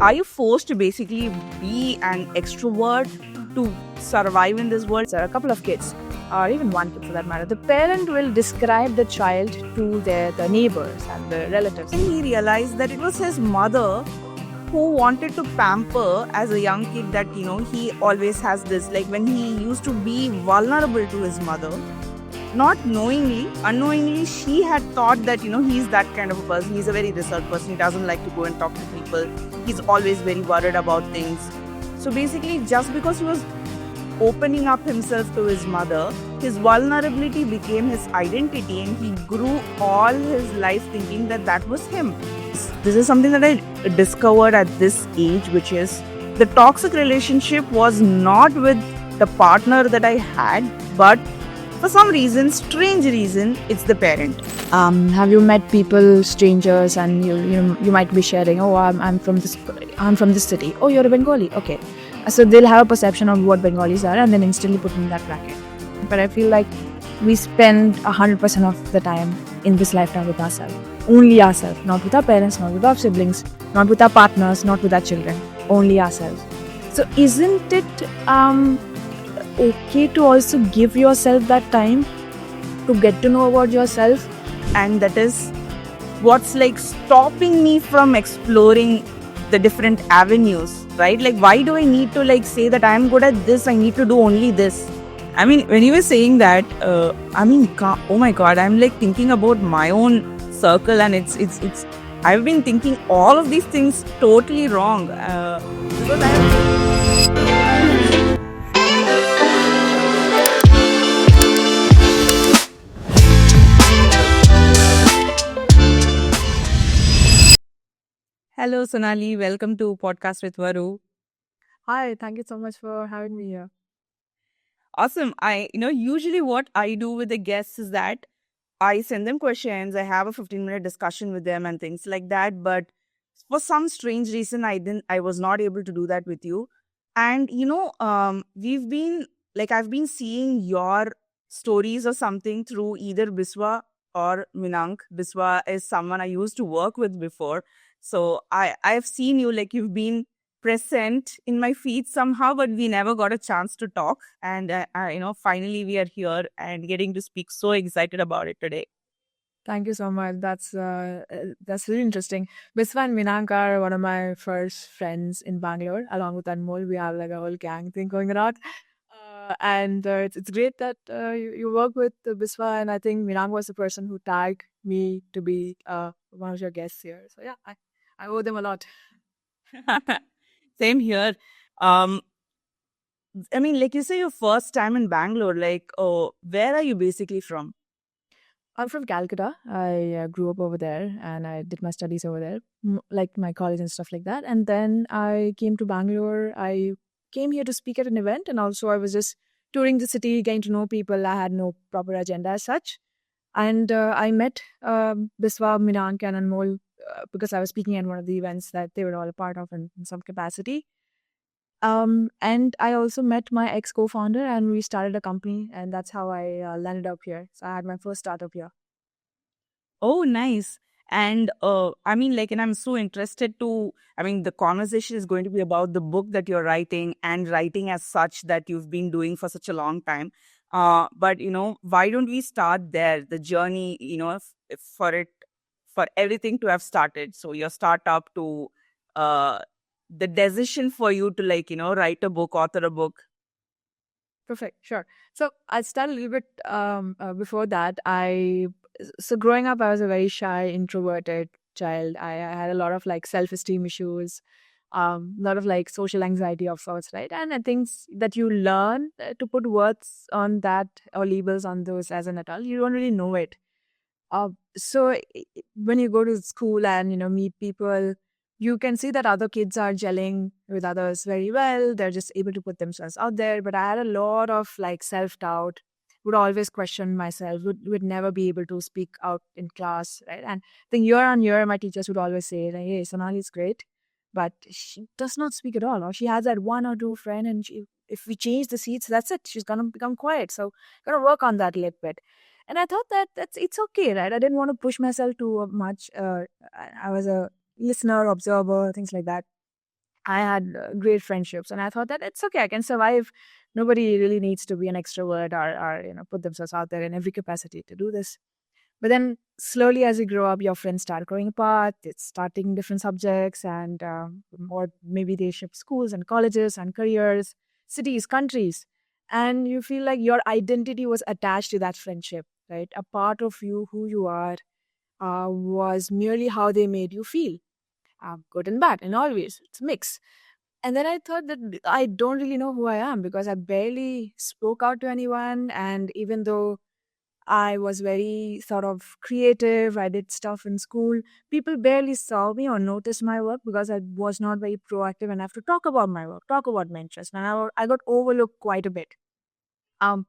are you forced to basically be an extrovert to survive in this world? There are a couple of kids, or even one kid for that matter. The parent will describe the child to the neighbors and the relatives. And he realized that it was his mother who wanted to pamper as a young kid, that he always has this, like when he used to be vulnerable to his mother, not knowingly, unknowingly, she had thought that he's that kind of a person. He's a very reserved person. He doesn't like to go and talk to people. He's always very worried about things. So basically, just because he was opening up himself to his mother, his vulnerability became his identity, and he grew all his life thinking that that was him. This is something that I discovered at this age, which is the toxic relationship was not with the partner that I had, but for some reason, strange reason, it's the parent. Have you met people, strangers, and you might be sharing? Oh, I'm from this city. Oh, you're a Bengali. Okay, so they'll have a perception of what Bengalis are, and then instantly put in that bracket. But I feel like we spend 100% of the time in this lifetime with ourselves, only ourselves, not with our parents, not with our siblings, not with our partners, not with our children, only ourselves. So isn't it okay to also give yourself that time to get to know about yourself? And that is what's like stopping me from exploring the different avenues, right? Like, why do I need to like say that I'm good at this, I need to do only this? I mean, when you were saying that, oh my god, I'm like thinking about my own circle, and it's I've been thinking all of these things totally wrong, because Hello, Sonali. Welcome to Podcast with Varu. Hi, thank you so much for having me here. Awesome. Usually what I do with the guests is that I send them questions, I have a 15-minute discussion with them and things like that. But for some strange reason, I was not able to do that with you. And, I've been seeing your stories or something through either Biswa or Minank. Biswa is someone I used to work with before. So I've seen you, like you've been present in my feed somehow, but we never got a chance to talk. And finally we are here and getting to speak. So excited about it today. Thank you so much. That's really interesting. Biswa and Minank are one of my first friends in Bangalore, along with Anmol. We have like a whole gang thing going around. And it's great that you work with Biswa, and I think Minank was the person who tagged me to be one of your guests here. So yeah, I owe them a lot. Same here. um I mean, like you say, your first time in Bangalore, like, oh, where are you basically from? I'm from Calcutta. I grew up over there and I did my studies over there, like my college and stuff like that. And then I came to Bangalore. I came here to speak at an event, and also I was just touring the city, getting to know people. I had no proper agenda as such. And I met Biswa, Minank, and Anmol because I was speaking at one of the events that they were all a part of in some capacity. And I also met my ex co-founder, and we started a company, and that's how I landed up here. So I had my first startup here. Oh, nice. And I mean, like, and I'm so interested to, I mean, the conversation is going to be about the book that you're writing and writing as such that you've been doing for such a long time. But, why don't we start there? The journey, if for everything to have started. So your startup to uh, the decision for you to, like, write a book, author a book. Perfect, sure. So I started a little bit before that. So growing up, I was a very shy, introverted child. I had a lot of like self-esteem issues, a lot of like social anxiety of sorts, right? And I think that you learn to put words on that or labels on those as an adult. You don't really know it. So when you go to school and meet people, you can see that other kids are gelling with others very well. They're just able to put themselves out there. But I had a lot of like self doubt. Would always question myself. Would never be able to speak out in class, right? And I think year on year, my teachers would always say, like, "Hey, Sonali is great, but she does not speak at all. Or she has that one or two friend, and if we change the seats, that's it. She's gonna become quiet. So gotta work on that a little bit." And I thought that it's okay, right? I didn't want to push myself too much. I was a listener, observer, things like that. I had great friendships, and I thought that it's okay. I can survive. Nobody really needs to be an extrovert or put themselves out there in every capacity to do this. But then slowly, as you grow up, your friends start growing apart. It's starting different subjects, and or maybe they shift schools and colleges and careers, cities, countries, and you feel like your identity was attached to that friendship, right? A part of you, who you are, was merely how they made you feel, good and bad, and always it's a mix. And then I thought that I don't really know who I am because I barely spoke out to anyone, and even though I was very sort of creative. I did stuff in school. People barely saw me or noticed my work because I was not very proactive enough to talk about my work, talk about my interest. And I got overlooked quite a bit. Um,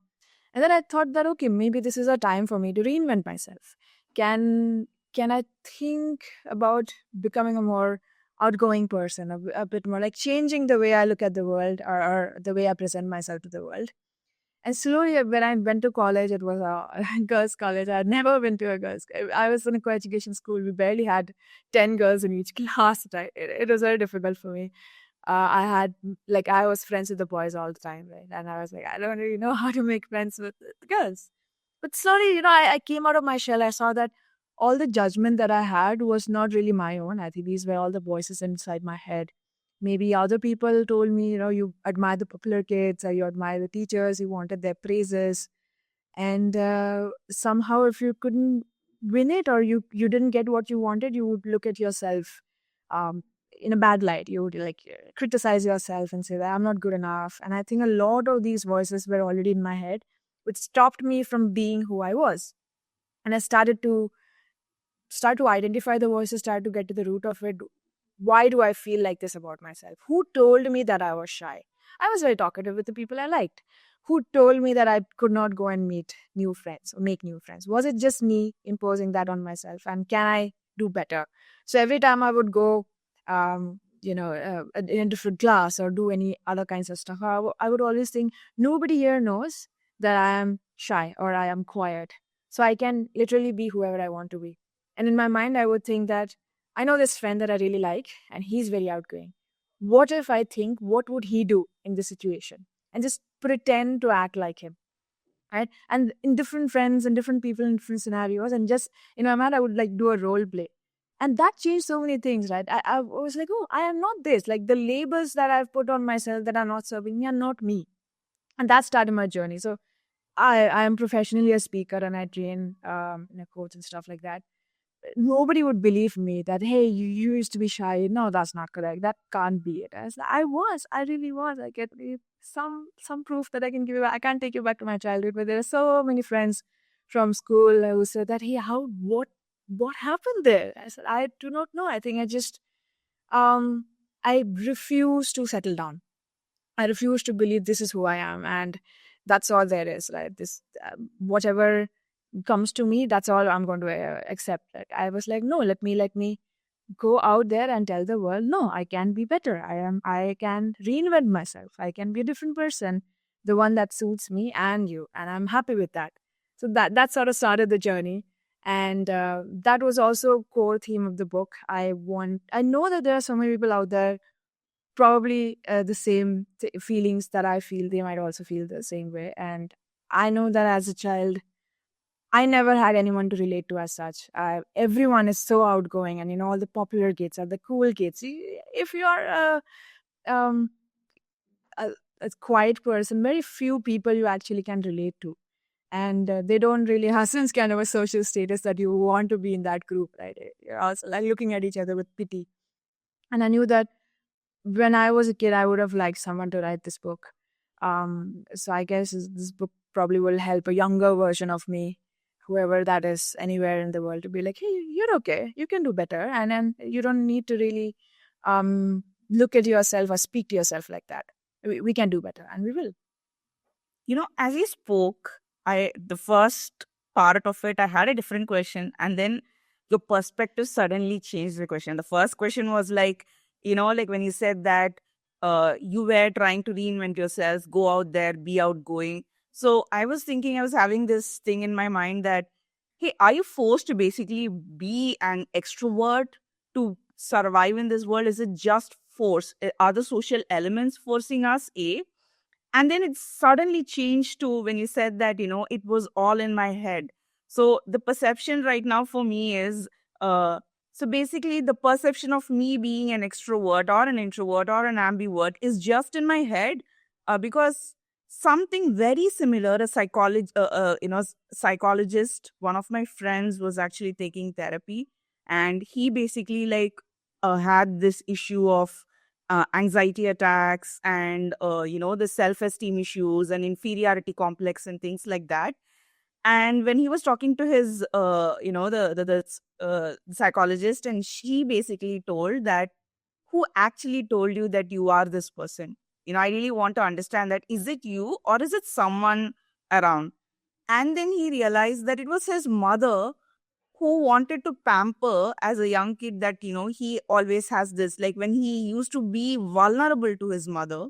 and then I thought that, okay, maybe this is a time for me to reinvent myself. Can I think about becoming a more outgoing person, a bit more like changing the way I look at the world, or the way I present myself to the world? And slowly, when I went to college, it was a girls' college. I had never been to a girls'. I was in a co-education school. We barely had 10 girls in each class. Right? It was very difficult for me. I was friends with the boys all the time, right? And I was like, I don't really know how to make friends with the girls. But slowly, I came out of my shell. I saw that all the judgment that I had was not really my own. I think these were all the voices inside my head. Maybe other people told me, you admire the popular kids, or you admire the teachers, you wanted their praises. And somehow, if you couldn't win it, or you didn't get what you wanted, you would look at yourself um, in a bad light. You would like criticize yourself and say that I'm not good enough. And I think a lot of these voices were already in my head, which stopped me from being who I was. And I start to identify the voices, start to get to the root of it. Why do I feel like this about myself? Who told me that I was shy? I was very talkative with the people I liked. Who told me that I could not go and meet new friends or make new friends? Was it just me imposing that on myself? And can I do better? So every time I would go, in a different class or do any other kinds of stuff, I would always think nobody here knows that I am shy or I am quiet. So I can literally be whoever I want to be. And in my mind, I would think that I know this friend that I really like, and he's very outgoing. What if I think, what would he do in this situation? And just pretend to act like him, right? And in different friends and different people in different scenarios, and just in my mind, I would like do a role play. And that changed so many things, right? I was like, oh, I am not this. Like the labels that I've put on myself that are not serving me are not me. And that started my journey. So I am professionally a speaker, and I train in a coach and stuff like that. Nobody would believe me that, hey, you used to be shy. No, that's not correct. That can't be it. I really was. I get some proof that I can give you. I can't take you back to my childhood, but there are so many friends from school who said that, hey, what happened there? I said, I do not know. I think I refuse to settle down. I refuse to believe this is who I am, and that's all there is, right? This whatever comes to me, that's all I'm going to accept. Like, I was like, no, let me go out there and tell the world, no, I can be better. I can reinvent myself. I can be a different person, the one that suits me and you, and I'm happy with that. So that sort of started the journey, and that was also core theme of the book. I know that there are so many people out there probably the same feelings that I feel. They might also feel the same way, and I know that as a child I never had anyone to relate to as such. Everyone is so outgoing, and all the popular kids are the cool kids. If you are um, a, a quiet person, very few people you actually can relate to, and they don't really have some kind of a social status that you want to be in that group, right? You're also like looking at each other with pity. And I knew that when I was a kid, I would have liked someone to write this book. So I guess this book probably will help a younger version of me, whoever that is, anywhere in the world, to be like, hey, you're okay, you can do better, and then you don't need to really look at yourself or speak to yourself like that. We can do better, and we will. As he spoke, the first part of it, I had a different question, and then your perspective suddenly changed the question. The first question was like, like when you said that you were trying to reinvent yourself, go out there, be outgoing. So I was thinking, I was having this thing in my mind that, hey, are you forced to basically be an extrovert to survive in this world? Is it just force? Are the social elements forcing us? A. And then it suddenly changed to when you said that, it was all in my head. So the perception right now for me is, so basically the perception of me being an extrovert or an introvert or an ambivert is just in my head, because something very similar, a psychologist, one of my friends was actually taking therapy, and he basically like had this issue of anxiety attacks and the self-esteem issues and inferiority complex and things like that. And when he was talking to his psychologist, and she basically told that, who actually told you that you are this person? I really want to understand that, is it you or is it someone around? And then he realized that it was his mother who wanted to pamper as a young kid, that he always has this, like when he used to be vulnerable to his mother,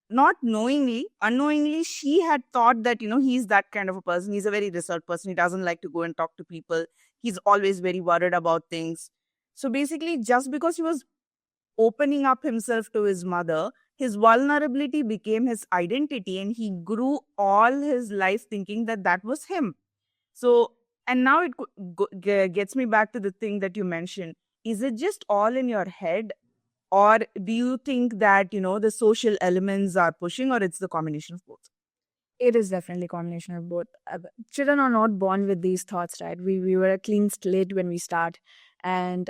not knowingly, unknowingly, she had thought that he's that kind of a person. He's a very reserved person. He doesn't like to go and talk to people. He's always very worried about things. So basically, just because he was opening up himself to his mother, his vulnerability became his identity, and he grew all his life thinking that that was him. So, and now gets me back to the thing that you mentioned. Is it just all in your head, or do you think that, the social elements are pushing, or it's the combination of both? It is definitely a combination of both. Children are not born with these thoughts, right? We were a clean slate when we start. And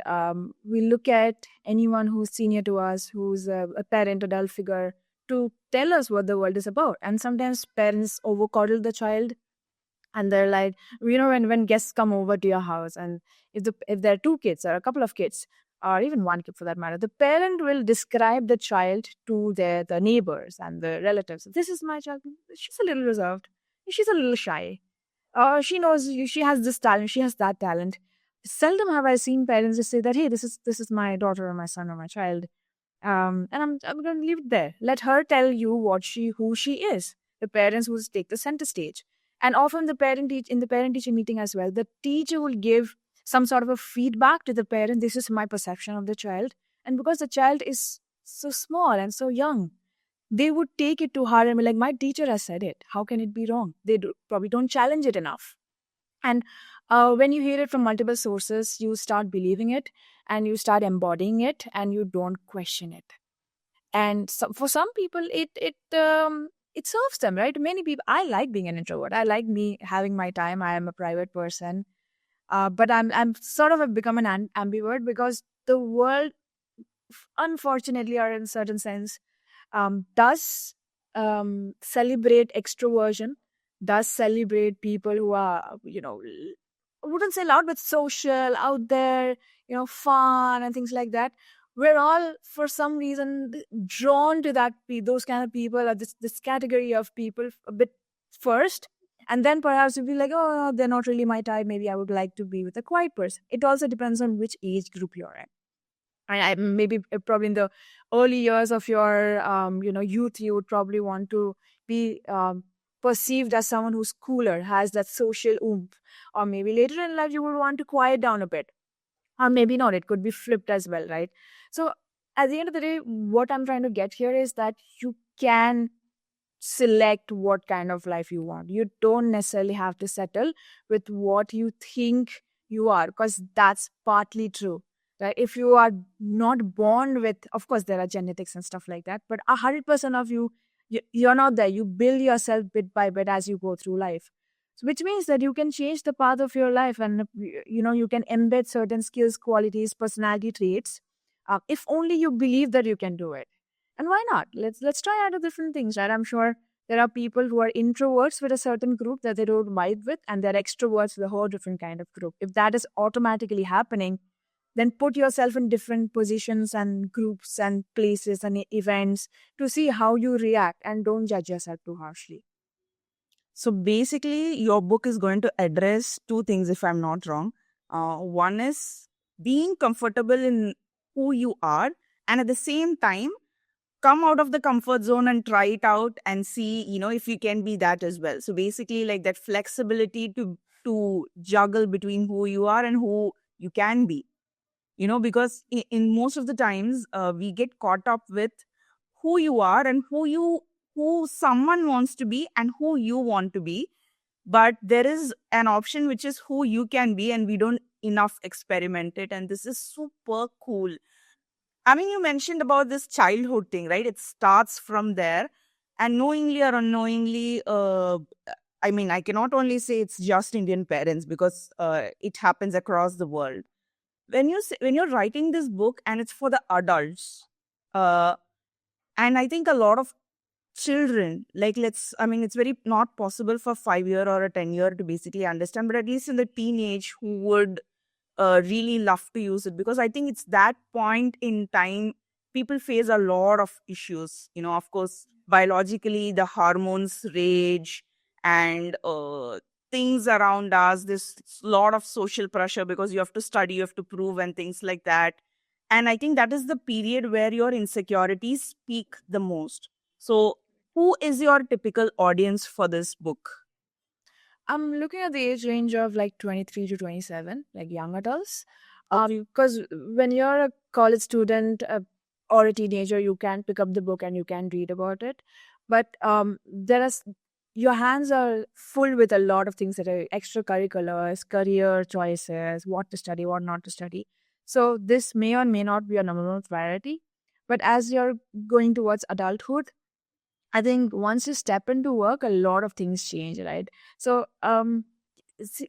we look at anyone who's senior to us, who's a parent, adult figure, to tell us what the world is about. And sometimes parents overcoddle the child, and they're like, when guests come over to your house, and if there are two kids or a couple of kids, or even one kid for that matter, the parent will describe the child to the neighbors and the relatives. This is my child. She's a little reserved. She's a little shy. She knows she has this talent. She has that talent. Seldom have I seen parents just say that, hey, this is my daughter or my son or my child. And I'm going to leave it there. Let her tell you who she is. The parents will take the center stage. And often in the parent teacher meeting as well, the teacher will give some sort of a feedback to the parent. This is my perception of the child. And because the child is so small and so young, they would take it to heart and be like, my teacher has said it. How can it be wrong? They probably don't challenge it enough. And when you hear it from multiple sources, you start believing it and you start embodying it and you don't question it. And so, for some people, it serves them, right? Many people, I like being an introvert. I like me having my time. I am a private person, but I'm sort of become an ambivert because the world, unfortunately, or in a certain sense, does celebrate extroversion, does celebrate people who are, I wouldn't say loud, but social, out there, fun and things like that. We're all, for some reason, drawn to those kind of people, or this category of people a bit first. And then perhaps you'll be like, oh, they're not really my type. Maybe I would like to be with a quiet person. It also depends on which age group you're in. I maybe probably in the early years of your youth, you would probably want to be perceived as someone who's cooler, has that social oomph. Or maybe later in life you would want to quiet down a bit, or maybe not. It could be flipped as well, right? So at the end of the day, what I'm trying to get here is that you can select what kind of life you want. You don't necessarily have to settle with what you think you are, because that's partly true, right? If you are not born with, of course there are genetics and stuff like that, but 100% of you're not there. You build yourself bit by bit as you go through life. So which means that you can change the path of your life, and you can embed certain skills, qualities, personality traits, if only you believe that you can do it. And why not? Let's try out different things, right? I'm sure there are people who are introverts with a certain group that they don't vibe with, and they're extroverts with a whole different kind of group. If that is automatically happening, then put yourself in different positions and groups and places and events to see how you react, and don't judge yourself too harshly. So basically, your book is going to address two things, if I'm not wrong. One is being comfortable in who you are, and at the same time, come out of the comfort zone and try it out and see, if you can be that as well. So basically, like that flexibility to juggle between who you are and who you can be. because in most of the times we get caught up with who you are and who someone wants to be and who you want to be, but there is an option which is who you can be, and we don't enough experiment it, and this is super cool. I mean, you mentioned about this childhood thing, right? It starts from there, and knowingly or unknowingly, I mean, I cannot only say it's just Indian parents, because it happens across the world. When you're writing this book and it's for the adults, uh, and I think a lot of children, like, I mean, it's very not possible for 5 year or a 10 year to basically understand, but at least in the teenage who would really love to use it, because I think it's that point in time people face a lot of issues. Of course, biologically, the hormones rage, and things around us. There's lot of social pressure because you have to study, you have to prove, and things like that. And I think that is the period where your insecurities peak the most. So, who is your typical audience for this book? I'm looking at the age range of like 23 to 27, like young adults. Because when you're a college student or a teenager, you can pick up the book and you can read about it. But your hands are full with a lot of things that are extracurriculars, career choices, what to study, what not to study. So this may or may not be your number one priority. But as you're going towards adulthood, I think once you step into work, a lot of things change, right? So,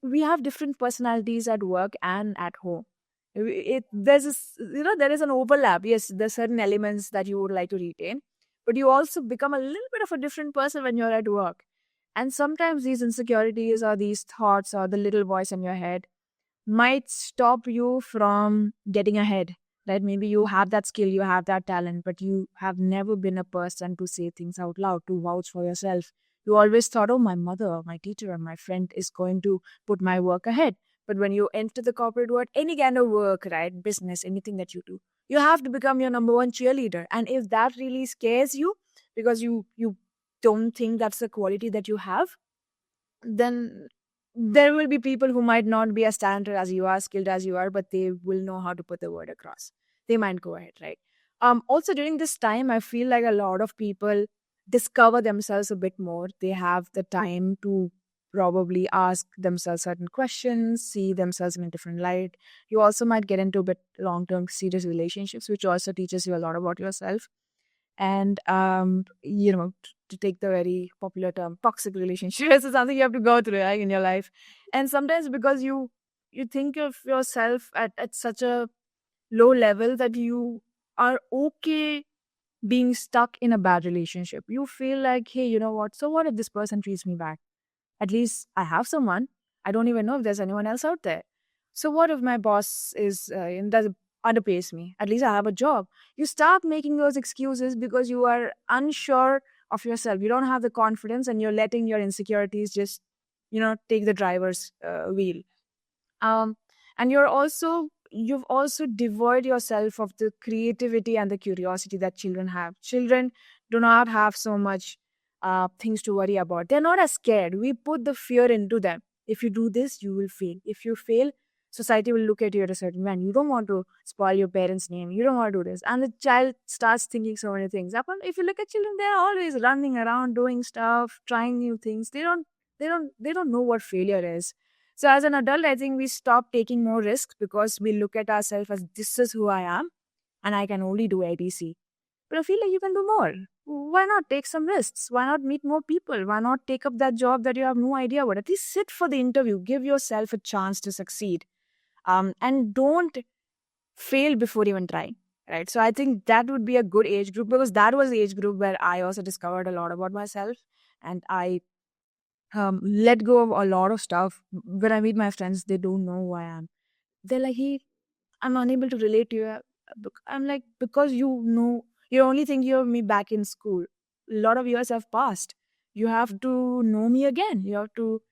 we have different personalities at work and at home. There's there is an overlap. Yes, there's certain elements that you would like to retain, but you also become a little bit of a different person when you're at work. And sometimes these insecurities or these thoughts or the little voice in your head might stop you from getting ahead. Right? Maybe you have that skill, you have that talent, but you have never been a person to say things out loud, to vouch for yourself. You always thought, oh, my mother or my teacher or my friend is going to put my work ahead. But when you enter the corporate world, any kind of work, right, business, anything that you do, you have to become your number one cheerleader. And if that really scares you because you don't think that's the quality that you have, then there will be people who might not be as talented as you are, skilled as you are, but they will know how to put the word across. They might go ahead, right? Also during this time, I feel like a lot of people discover themselves a bit more. They have the time to probably ask themselves certain questions, see themselves in a different light. You also might get into a bit long-term serious relationships, which also teaches you a lot about yourself. And to take the very popular term, toxic relationships is something you have to go through, right, in your life. And sometimes because you think of yourself at such a low level that you are okay being stuck in a bad relationship. You feel like, hey, you know what, so what if this person treats me back? At least I have someone. I don't even know if there's anyone else out there. So what if my boss is does underpays me? At least I have a job. You start making those excuses because you are unsure of yourself. You don't have the confidence, and you're letting your insecurities just, take the driver's wheel. Um, and you've also devoid yourself of the creativity and the curiosity that children have. Children do not have so much things to worry about. They're not as scared. We put the fear into them. If you do this, you will fail. If you fail, society will look at you at a certain man. You don't want to spoil your parents' name. You don't want to do this. And the child starts thinking so many things. If you look at children, they're always running around doing stuff, trying new things. They don't know what failure is. So as an adult, I think we stop taking more risks because we look at ourselves as, this is who I am and I can only do ABC. But I feel like you can do more. Why not take some risks? Why not meet more people? Why not take up that job that you have no idea about? At least sit for the interview. Give yourself a chance to succeed. And don't fail before even trying. Right. So I think that would be a good age group, because that was the age group where I also discovered a lot about myself, and I let go of a lot of stuff. When I meet my friends, they don't know who I am. They're like, hey, I'm unable to relate to you. I'm like, because you're only thinking of me back in school. A lot of years have passed. You have to know me again. You have to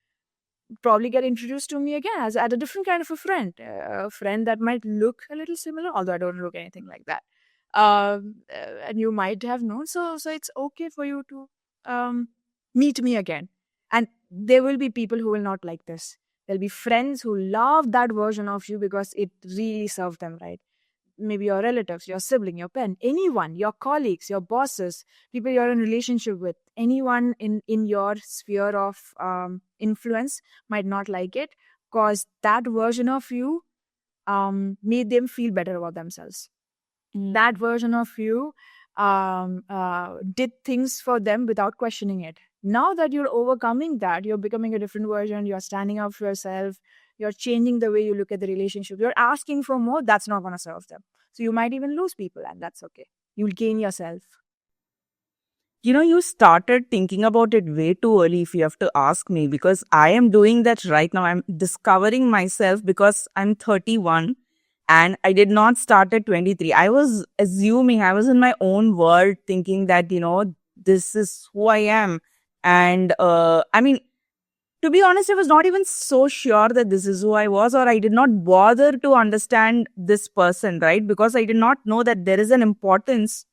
probably get introduced to me again as a different kind of a friend that might look a little similar, although I don't look anything like that. And you might have known. So it's okay for you to meet me again. And there will be people who will not like this. There'll be friends who love that version of you because it really served them right. maybe your relatives, your sibling, your parent, anyone, your colleagues, your bosses, people you're in relationship with, anyone in your sphere of influence might not like it, because that version of you made them feel better about themselves. That version of you did things for them without questioning it. Now that you're overcoming that, you're becoming a different version, you're standing up for yourself, you're changing the way you look at the relationship, you're asking for more, that's not going to serve them. So you might even lose people, and that's okay. You'll gain yourself. You started thinking about it way too early, if you have to ask me, because I am doing that right now. I'm discovering myself because I'm 31 and I did not start at 23. I was assuming, I was in my own world thinking that, this is who I am. And I mean, to be honest, I was not even so sure that this is who I was, or I did not bother to understand this person, right? Because I did not know that there is an importance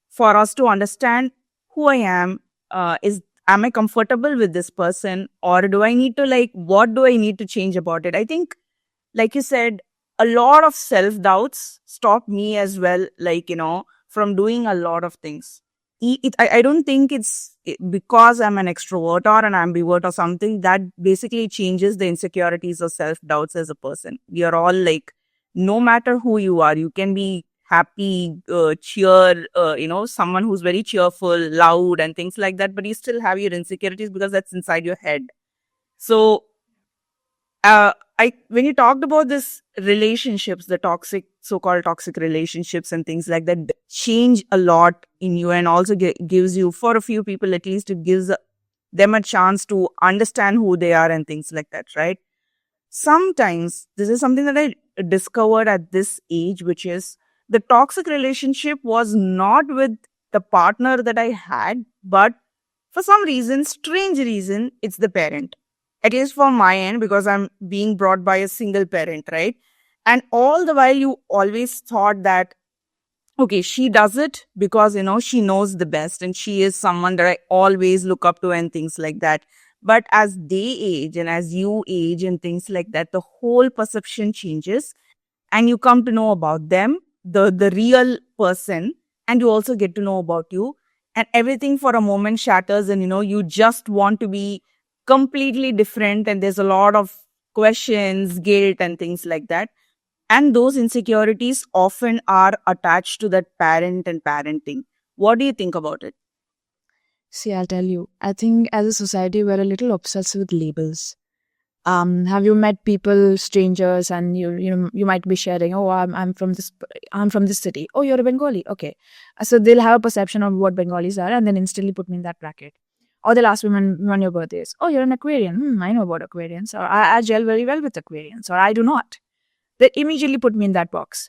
for us to understand who I am. Am I comfortable with this person, or do I need to, like, what do I need to change about it? I think, like you said, a lot of self doubts stop me as well, like, from doing a lot of things. I don't think because I'm an extrovert or an ambivert or something that basically changes the insecurities or self doubts as a person. We are all like, no matter who you are, you can be happy, someone who's very cheerful, loud, and things like that, but you still have your insecurities because that's inside your head. So, when you talked about this relationships, the so-called toxic relationships and things like that, change a lot in you, and also gives you, for a few people at least, it gives them a chance to understand who they are and things like that, right? Sometimes this is something that I discovered at this age, which is the toxic relationship was not with the partner that I had, but for some reason, strange reason, it's the parent. At least for my end, because I'm being brought by a single parent, right? And all the while, you always thought that, okay, she does it because, she knows the best and she is someone that I always look up to and things like that. But as they age and as you age and things like that, the whole perception changes and you come to know about them, the real person, and you also get to know about you, and everything for a moment shatters, and you just want to be completely different, and there's a lot of questions, guilt, and things like that. And those insecurities often are attached to that parent and parenting. What do you think about it? See, I'll tell you, I think as a society, we're a little obsessed with labels. Have you met people, strangers, and you might be sharing, oh, I'm from this city. Oh, you're a Bengali. Okay. So they'll have a perception of what Bengalis are and then instantly put me in that bracket. Or they'll ask me when your birthday is. Oh, you're an Aquarian. I know about Aquarians. Or I gel very well with Aquarians. Or I do not. They immediately put me in that box.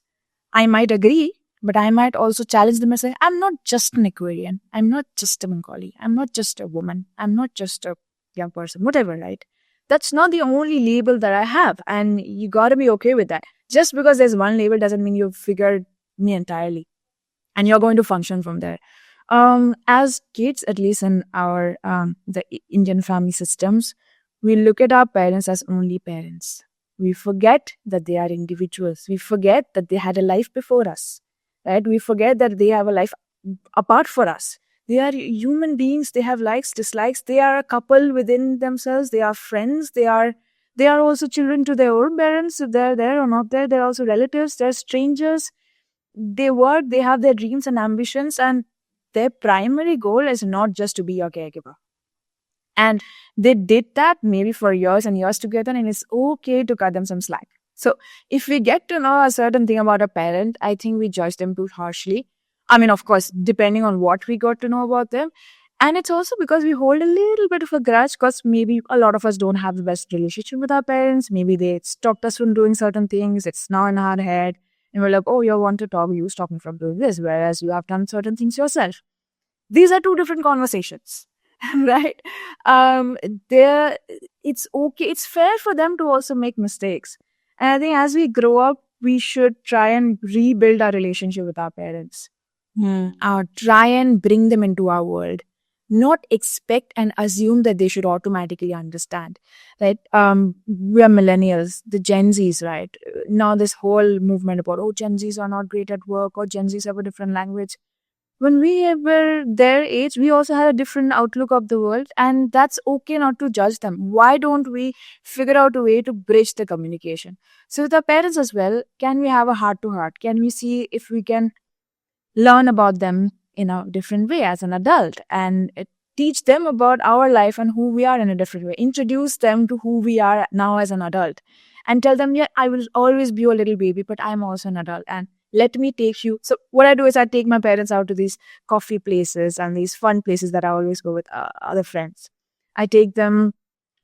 I might agree, but I might also challenge them and say, I'm not just an Aquarian. I'm not just a Bengali. I'm not just a woman. I'm not just a young person. Whatever, right? That's not the only label that I have. And you got to be okay with that. Just because there's one label doesn't mean you've figured me entirely. And you're going to function from there. As kids, at least in our the Indian family systems, we look at our parents as only parents. We forget that they are individuals. We forget that they had a life before us, right? We forget that they have a life apart for us. They are human beings. They have likes, dislikes. They are a couple within themselves. They are friends. They are also children to their own parents. If they're there or not there, they're also relatives. They're strangers. They work. They have their dreams and ambitions, and their primary goal is not just to be your caregiver. And they did that maybe for years and years together, and it's okay to cut them some slack. So if we get to know a certain thing about a parent, I think we judge them too harshly. I mean, of course, depending on what we got to know about them. And it's also because we hold a little bit of a grudge because maybe a lot of us don't have the best relationship with our parents. Maybe they stopped us from doing certain things. It's now in our head. And we're like, oh, you want to talk, you stop me from doing this, whereas you have done certain things yourself. These are two different conversations, right? It's okay. It's fair for them to also make mistakes. And I think as we grow up, we should try and rebuild our relationship with our parents. Try and bring them into our world. not expect and assume that they should automatically understand, right? We are millennials, the Gen Zs, right? Now this whole movement about, oh, Gen Zs are not great at work, or Gen Zs have a different language. When we were their age, we also had a different outlook of the world, and that's okay not to judge them. Why don't we figure out a way to bridge the communication? So with our parents as well, can we have a heart to heart? Can we see if we can learn about them in a different way as an adult, and teach them about our life and who we are in a different way, introduce them to who we are now as an adult, and tell them, yeah, I will always be your little baby, but I'm also an adult, and let me take you. So what I do is I take my parents out to these coffee places and these fun places that I always go with other friends. I take them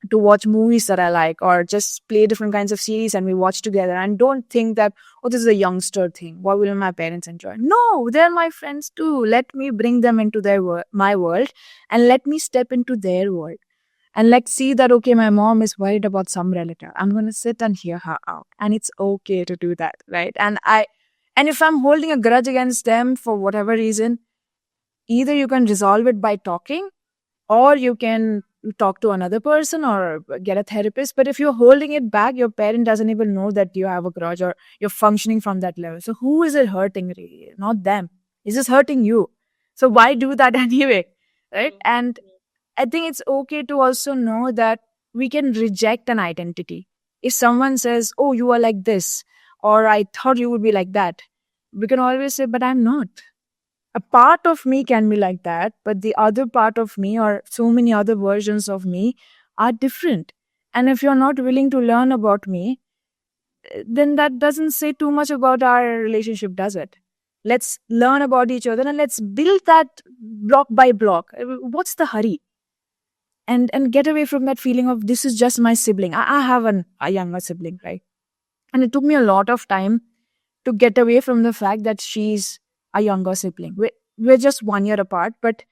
to watch movies that I like, or just play different kinds of series and we watch together, and don't think that, oh, this is a youngster thing. What will my parents enjoy? No, they're my friends too. Let me bring them into my world, and let me step into their world. And let's see that, okay, my mom is worried about some relative. I'm going to sit and hear her out. And it's okay to do that, right? And if I'm holding a grudge against them for whatever reason, either you can resolve it by talking, or you can talk to another person or get a therapist. But if you're holding it back, your parent doesn't even know that you have a grudge or you're functioning from that level. So who is it hurting really? Not them. It's just hurting you. So why do that anyway? Right? And I think it's okay to also know that we can reject an identity. If someone says, oh, you are like this, or I thought you would be like that, we can always say, but I'm not. A part of me can be like that, but the other part of me, or so many other versions of me, are different. And if you're not willing to learn about me, then that doesn't say too much about our relationship, does it? Let's learn about each other and let's build that block by block. What's the hurry? And get away from that feeling of, this is just my sibling. I have a younger sibling, right? And it took me a lot of time to get away from the fact that she's a younger sibling. We're just 1 year apart, but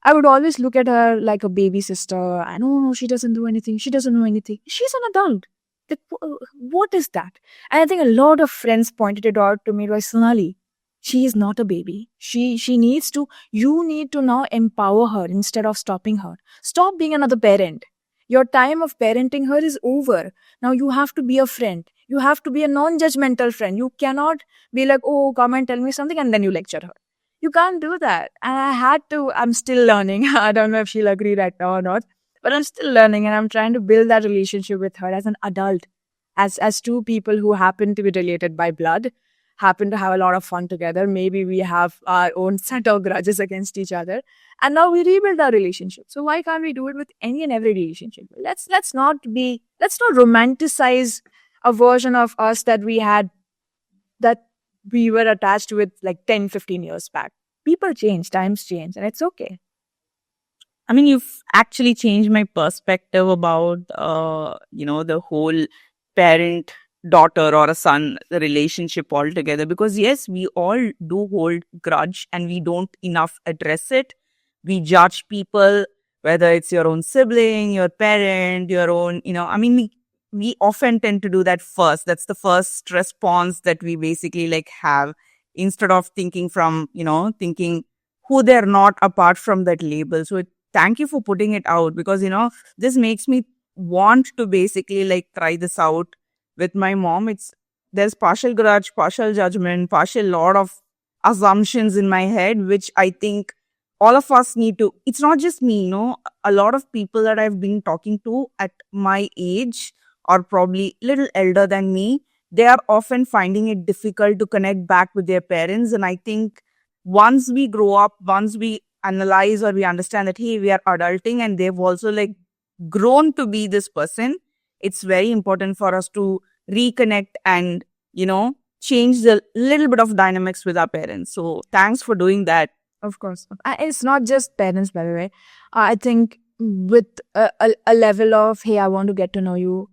I would always look at her like a baby sister. And oh, she doesn't do anything. She doesn't know anything. She's an adult. Like, what is that? And I think a lot of friends pointed it out to me, like, Sonali, she is not a baby. She needs to, you need to now empower her instead of stopping her. Stop being another parent. Your time of parenting her is over. Now you have to be a friend. You have to be a non-judgmental friend. You cannot be like, oh, come and tell me something, and then you lecture her. You can't do that. And I'm still learning. I don't know if she'll agree right now or not, but I'm still learning, and I'm trying to build that relationship with her as an adult, as two people who happen to be related by blood, happen to have a lot of fun together. Maybe we have our own set of grudges against each other, and now we rebuild our relationship. So why can't we do it with any and every relationship? Let's not romanticize a version of us that we were attached with like 10, 15 years back. People change, times change, and it's okay. I mean, you've actually changed my perspective about, the whole parent daughter or a son relationship altogether. Because yes, we all do hold grudge and we don't enough address it. We judge people, whether it's your own sibling, your parent, your own, we often tend to do that first. That's the first response that we basically like have, instead of thinking from, thinking who they're not apart from that label. So thank you for putting it out, because, this makes me want to basically like try this out with my mom. There's partial grudge, partial judgment, partial lot of assumptions in my head, which I think all of us need to. It's not just me, a lot of people that I've been talking to at my age, or probably little elder than me, they are often finding it difficult to connect back with their parents. And I think once we grow up, once we analyze or we understand that, hey, we are adulting and they've also like grown to be this person, it's very important for us to reconnect and, change the little bit of dynamics with our parents. So thanks for doing that. Of course. It's not just parents, by the way. I think with a level of, hey, I want to get to know you,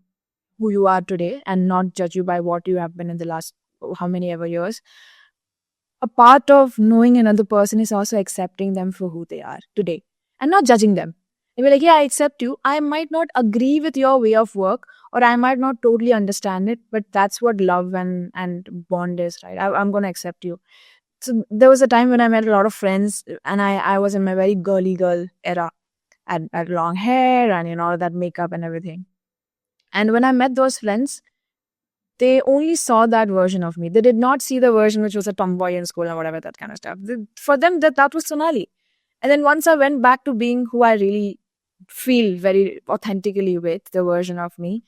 who you are today, and not judge you by what you have been in the last how many ever years. A part of knowing another person is also accepting them for who they are today and not judging them. You'll be like, yeah, I accept you. I might not agree with your way of work, or I might not totally understand it, but that's what love and bond is, right? I'm going to accept you. So there was a time when I met a lot of friends, and I was in my very girly girl era. I had long hair and all that makeup and everything. And when I met those friends, they only saw that version of me. They did not see the version which was a tomboy in school and whatever, that kind of stuff. For them, that was Sonali. And then once I went back to being who I really feel very authentically with, the version of me,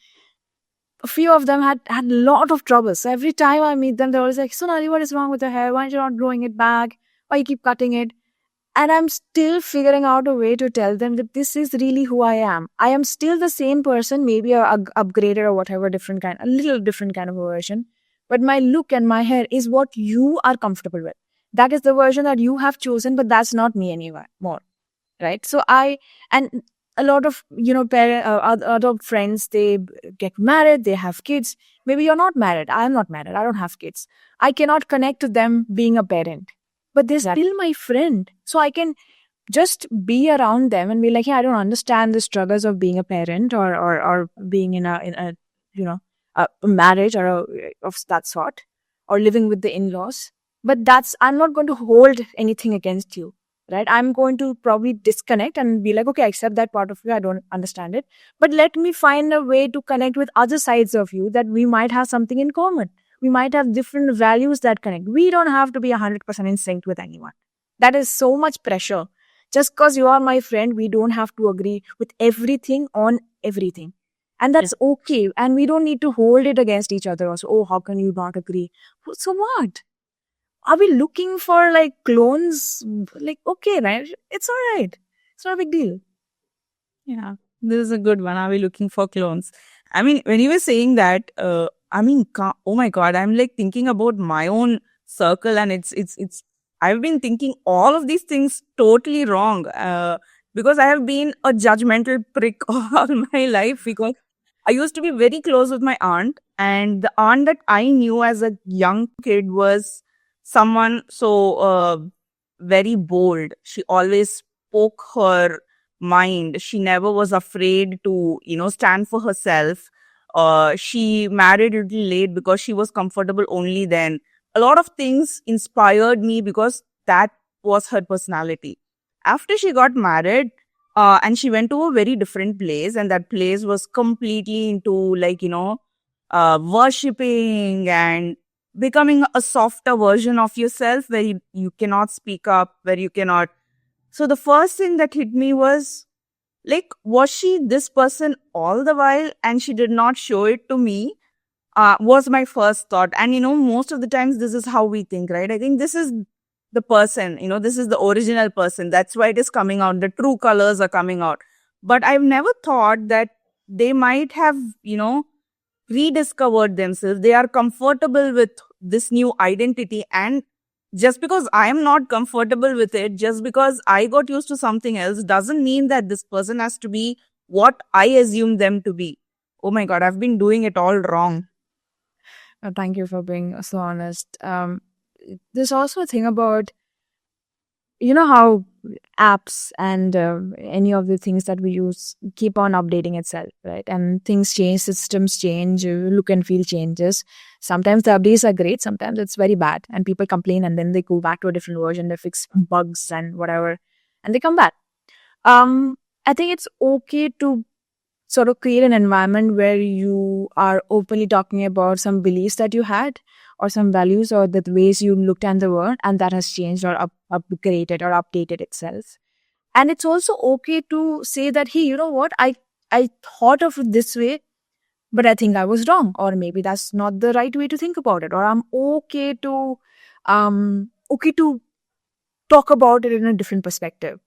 a few of them had a lot of trouble. So every time I meet them, they're always like, Sonali, what is wrong with your hair? Why aren't you not growing it back? Why you keep cutting it? And I'm still figuring out a way to tell them that this is really who I am. I am still the same person, maybe a upgraded or whatever, a little different kind of a version. But my look and my hair is what you are comfortable with. That is the version that you have chosen, but that's not me anymore. Right? So and a lot of, other friends, they get married, they have kids. Maybe you're not married. I'm not married. I don't have kids. I cannot connect to them being a parent, but they're still my friend. So I can just be around them and be like, yeah, I don't understand the struggles of being a parent or being in a a marriage of that sort, or living with the in-laws. But I'm not going to hold anything against you, right? I'm going to probably disconnect and be like, okay, I accept that part of you. I don't understand it, but let me find a way to connect with other sides of you that we might have something in common. We might have different values that connect. We don't have to be 100% in sync with anyone. That is so much pressure. Just because you are my friend, we don't have to agree with everything on everything. And that's okay. And we don't need to hold it against each other also. Oh, how can you not agree? So what? Are we looking for like clones? Like, okay, right? It's all right. It's not a big deal. Yeah, this is a good one. Are we looking for clones? I mean, when you were saying that, I mean, oh my God, I'm like thinking about my own circle, and it's. I've been thinking all of these things totally wrong, because I have been a judgmental prick all my life. Because I used to be very close with my aunt, and the aunt that I knew as a young kid was someone so very bold. She always spoke her mind. She never was afraid to, stand for herself. She married a little late because she was comfortable only then. A lot of things inspired me because that was her personality. After she got married, and she went to a very different place, and that place was completely into like, worshipping and becoming a softer version of yourself where you cannot speak up, where you cannot. So the first thing that hit me was like, was she this person all the while and she did not show it to me? Was my first thought. And most of the times this is how we think, right? I think this is the person, this is the original person. That's why it is coming out. The true colors are coming out. But I've never thought that they might have, rediscovered themselves. They are comfortable with this new identity. And just because I am not comfortable with it, just because I got used to something else, doesn't mean that this person has to be what I assume them to be. Oh my God, I've been doing it all wrong. Thank you for being so honest. There's also a thing about, how apps and any of the things that we use keep on updating itself, right? And things change, systems change, look and feel changes. Sometimes the updates are great, sometimes it's very bad, and people complain, and then they go back to a different version, they fix bugs and whatever, and they come back. I think it's okay to sort of create an environment where you are openly talking about some beliefs that you had, or some values, or the ways you looked at the world, and that has changed or upgraded or updated itself. And it's also okay to say that, hey, you know what, I thought of it this way, but I think I was wrong, or maybe that's not the right way to think about it, or I'm okay to talk about it in a different perspective.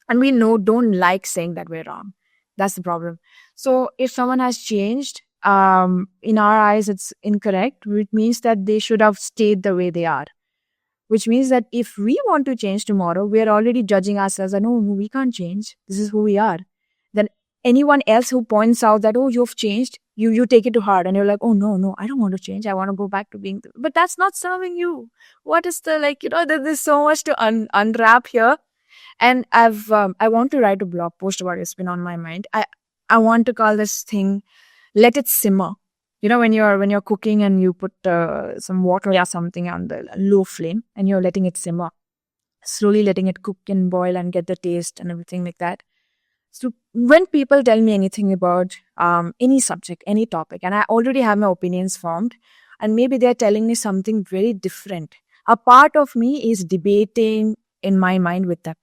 And we don't like saying that we're wrong. That's the problem. So if someone has changed, in our eyes, it's incorrect, which means that they should have stayed the way they are. Which means that if we want to change tomorrow, we are already judging ourselves and, no, we can't change. This is who we are. Then anyone else who points out that, oh, you've changed, you take it to heart and you're like, oh, no, I don't want to change. I want to go back to being, but that's not serving you. What is the, there's so much to unwrap here. And I want to write a blog post about it. It's been on my mind. I want to call this thing, let it simmer. when you're cooking and you put some water or something on the low flame and you're letting it simmer, slowly letting it cook and boil and get the taste and everything like that. So when people tell me anything about any subject, any topic, and I already have my opinions formed, and maybe they're telling me something very different, a part of me is debating in my mind with them.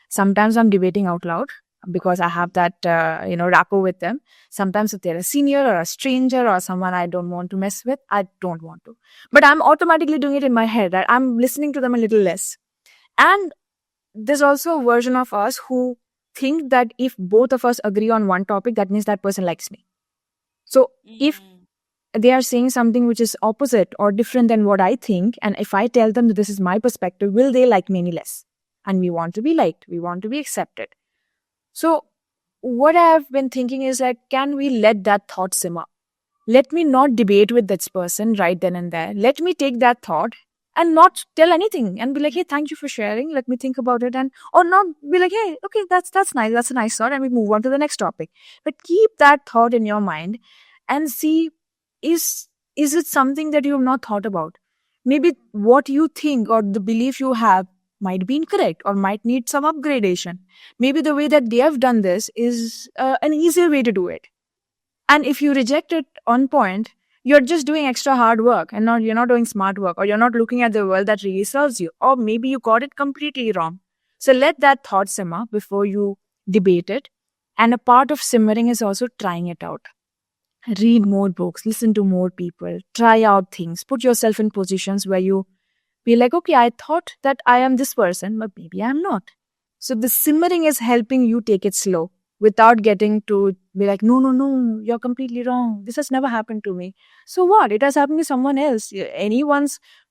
Sometimes I'm debating out loud because I have that rapport with them. Sometimes if they're a senior or a stranger or someone I don't want to mess with, I don't want to. But I'm automatically doing it in my head. Right? I'm listening to them a little less. And there's also a version of us who think that if both of us agree on one topic, that means that person likes me. So if they are saying something which is opposite or different than what I think, and if I tell them that this is my perspective, will they like me any less? And we want to be liked, we want to be accepted. So what I've been thinking is like, can we let that thought simmer? Let me not debate with this person right then and there. Let me take that thought and not tell anything and be like, hey, thank you for sharing. Let me think about it. And or not be like, hey, okay, that's nice. That's a nice thought. And we move on to the next topic. But keep that thought in your mind and see, is it something that you have not thought about? Maybe what you think or the belief you have might be incorrect or might need some upgradation. Maybe the way that they have done this is an easier way to do it. And if you reject it on point, you're just doing extra hard work and you're not doing smart work, or you're not looking at the world that really serves you, or maybe you got it completely wrong. So let that thought simmer before you debate it. And a part of simmering is also trying it out. Read more books, listen to more people, try out things, put yourself in positions where you be like, okay, I thought that I am this person, but maybe I'm not. So the simmering is helping you take it slow without getting to be like, no, you're completely wrong. This has never happened to me. So what? It has happened to someone else.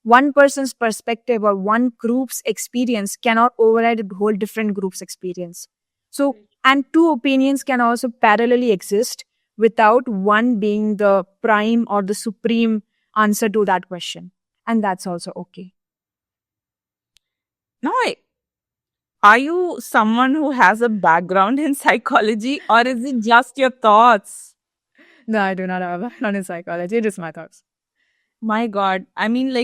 One person's perspective or one group's experience cannot override a whole different group's experience. So, and two opinions can also parallelly exist without one being the prime or the supreme answer to that question. And that's also okay. Now, are you someone who has a background in psychology, or is it just your thoughts? No, I do not have a background in psychology. It is my thoughts. My God. I mean,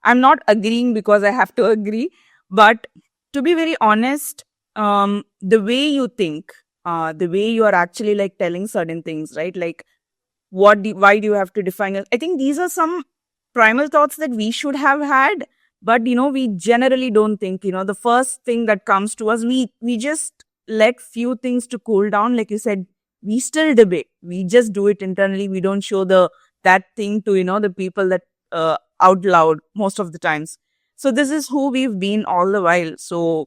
I'm not agreeing because I have to agree, but to be very honest, the way you think, the way you are actually like telling certain things, right? Like, why do you have to define it? I think these are some primal thoughts that we should have had, but we generally don't think. The first thing that comes to us, we just let few things to cool down. Like you said, we still debate. We just do it internally. We don't show that thing to the people that out loud most of the times. So this is who we've been all the while. So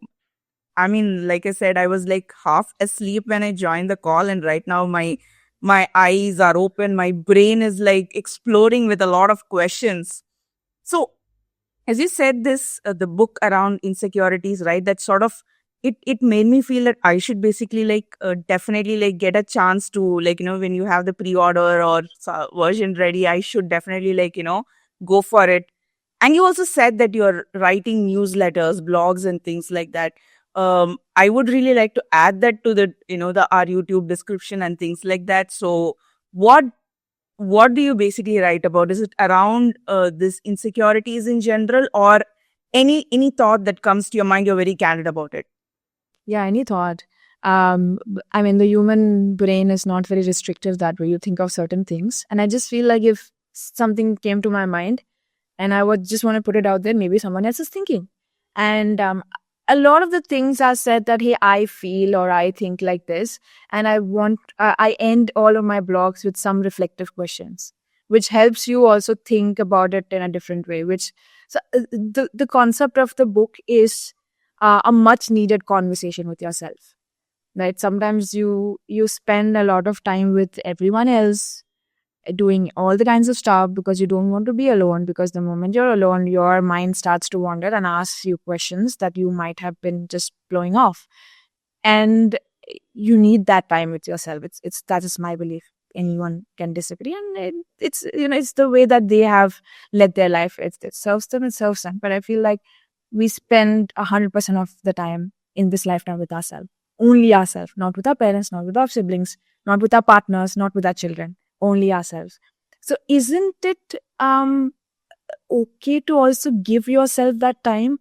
I mean, like I said, I was like half asleep when I joined the call, and right now my eyes are open. My brain is like exploding with a lot of questions. So, as you said, the book around insecurities, right? That sort of it made me feel that I should basically definitely like get a chance to when you have the pre-order or version ready, I should definitely go for it. And you also said that you're writing newsletters, blogs, and things like that. I would really like to add that to the our YouTube description and things like that. So what do you basically write about? Is it around this insecurities in general, or any thought that comes to your mind? You're very candid about it. Yeah, any thought. I mean, the human brain is not very restrictive that way. You think of certain things. And I just feel like if something came to my mind and I would just want to put it out there, maybe someone else is thinking. And a lot of the things are said that, hey, I feel or I think like this. And I end all of my blogs with some reflective questions, which helps you also think about it in a different way. The concept of the book is a much needed conversation with yourself, right? Sometimes you spend a lot of time with everyone else doing all the kinds of stuff because you don't want to be alone, because the moment you're alone, your mind starts to wander and asks you questions that you might have been just blowing off. And you need that time with yourself. That is my belief. Anyone can disagree, and it's the way that they have led their life. It serves them, but I feel like we spend 100% of the time in this lifetime with ourselves, only ourselves, not with our parents, not with our siblings, not with our partners, not with our children, only ourselves. So isn't it okay to also give yourself that time